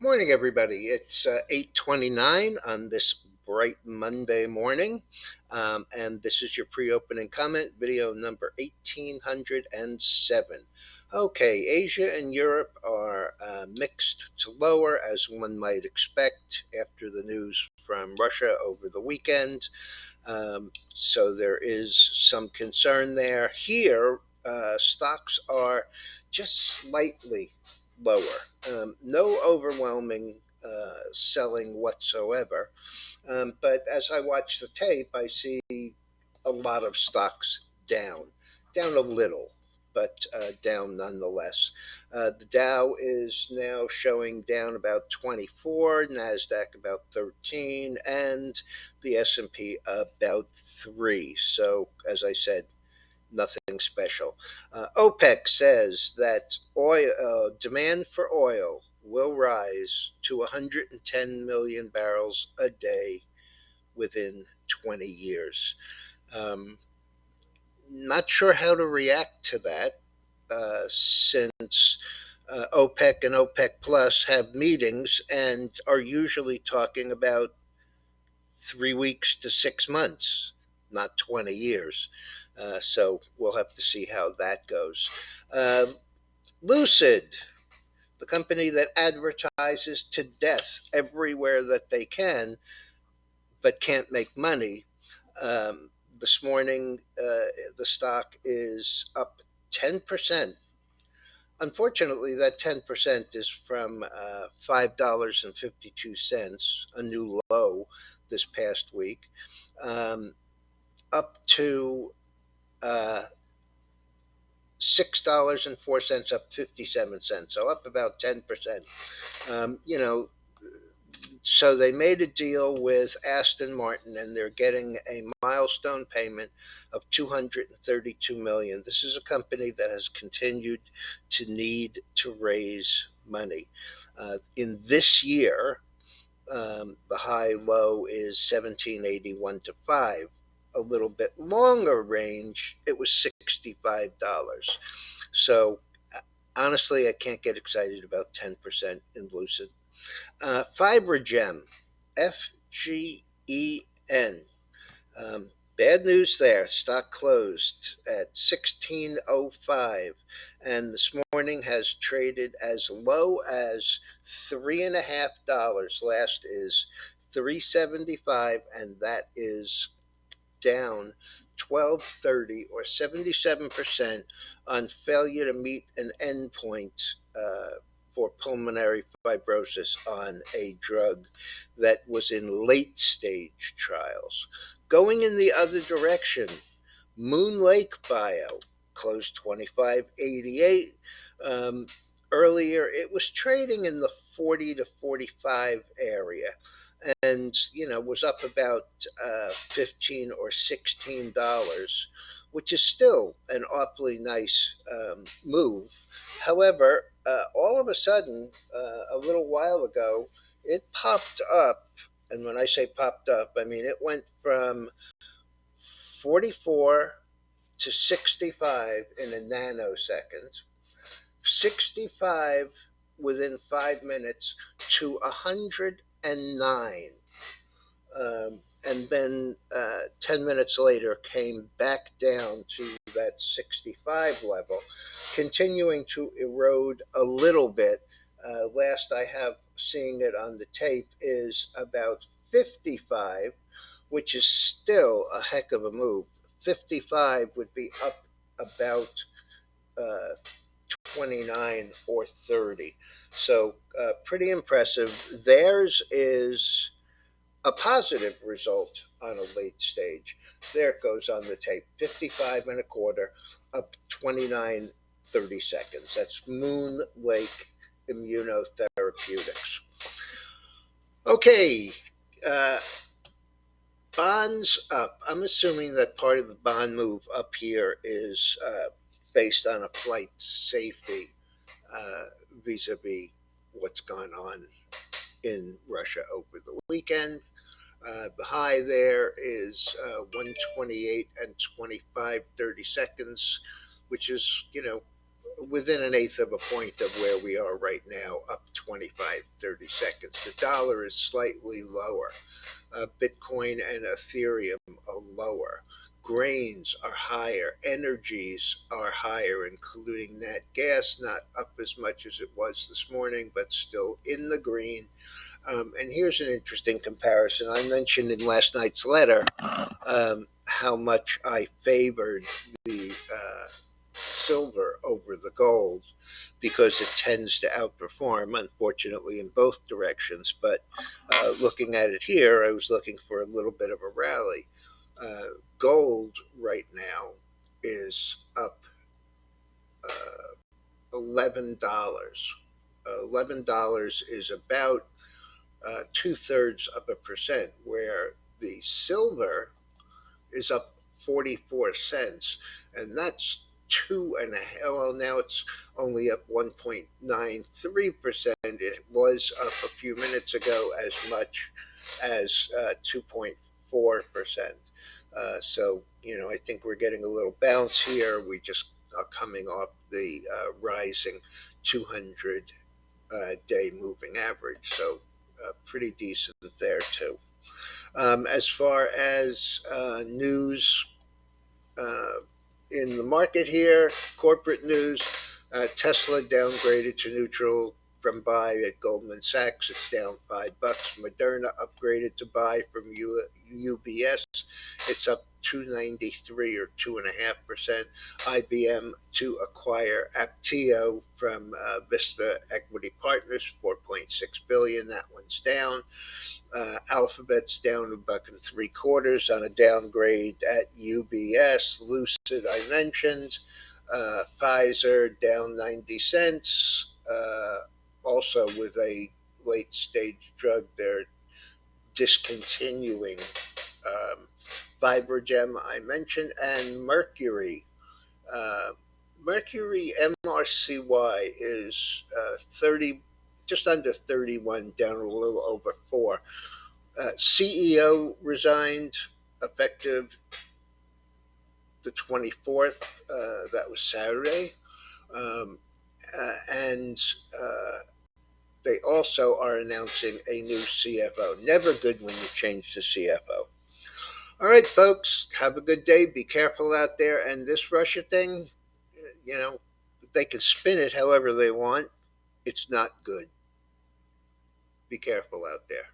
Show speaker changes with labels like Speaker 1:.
Speaker 1: Morning, everybody. It's 8:29 on this bright Monday morning, and this is your pre-opening comment video number 1807. Okay, Asia and Europe are mixed to lower, as one might expect after the news from Russia over the weekend. So there is some concern there. Here, stocks are just slightly lower. No overwhelming selling whatsoever. But as I watch the tape, I see a lot of stocks down a little, but down nonetheless. The Dow is now showing down about 24, Nasdaq about 13, and the S&P about 3. So, as I said, nothing special. OPEC says that demand for oil will rise to 110 million barrels a day within 20 years. Um, Not sure how to react to that, since OPEC and OPEC Plus have meetings and are usually talking about 3 weeks to 6 months, not 20 years. So we'll have to see how that goes. Uh, Lucid, the company that advertises to death everywhere that they can, but can't make money. This morning, the stock is up 10%. Unfortunately, that 10% is from $5.52, a new low this past week, um, up to $6.04, up 57 cents, so up about 10%. You know, so they made a deal with Aston Martin, and they're getting a milestone payment of 232 million. This is a company that has continued to need to raise money. In this year, the high low is 1781 to 5. A little bit longer range, it was $65. So honestly, I can't get excited about 10% in Lucid. Fibergem, FGEN. Bad news there. Stock closed at 16.05, and this morning has traded as low as $3.50. Last is 3.75, and that is down 12.30 or 77% on failure to meet an endpoint for pulmonary fibrosis on a drug that was in late stage trials. Going in the other direction, Moon Lake Bio closed 25.88. Earlier, it was trading in the 40 to 45 area, and was up about 15 or $16, which is still an awfully nice move. However, all of a sudden, a little while ago, it popped up. And when I say popped up, I mean it went from 44 to 65 in a nanosecond, 65 within 5 minutes to 109. And then 10 minutes later came back down to that 65 level, continuing to erode a little bit. Last I have seeing it on the tape is about 55, which is still a heck of a move. 55 would be up about 29 or 30. So pretty impressive. Theirs is a positive result on a late stage. There it goes on the tape, 55 and a quarter, up 29.30. That's Moon Lake Immunotherapeutics. Okay, uh, bonds up. I'm assuming that part of the bond move up here is based on a flight safety vis a vis what's gone on in Russia over the weekend. The high there is 128 and 25 30 seconds, which is, within an eighth of a point of where we are right now, up 25, 30 seconds. The dollar is slightly lower. Bitcoin and Ethereum are lower. Grains are higher. Energies are higher, including nat gas, not up as much as it was this morning, but still in the green. And here's an interesting comparison. I mentioned in last night's letter how much I favored the silver over the gold because it tends to outperform, unfortunately, in both directions. But looking at it here, I was looking for a little bit of a rally. Gold right now is up $11. $11 is about 2/3%, where the silver is up 44 cents, and that's two and a half. Well, now it's only up 1.93%. It was up a few minutes ago as much as 2.4%. So, I think we're getting a little bounce here. We just are coming off the rising 200 day moving average. So, pretty decent there, too. As far as news uh, in the market here, corporate news, Tesla downgraded to neutral from buy at Goldman Sachs. It's down $5. Moderna upgraded to buy from UBS. It's up 293 or 2.5%. IBM to acquire Aptio from Vista Equity Partners, 4.6 billion. That one's down. Alphabet's down $1.75 on a downgrade at UBS. Lucid, I mentioned. Pfizer down 90 cents. Also, with a late stage drug, they're discontinuing. Um, Vibrogem, I mentioned, and Mercury. Uh, Mercury MRCY is 30, just under 31, down a little over 4. CEO resigned effective the 24th. That was Saturday. Um, and they also are announcing a new CFO. Never good when you change the CFO. All right, folks, have a good day. Be careful out there. And this Russia thing, you know, they can spin it however they want. It's not good. Be careful out there.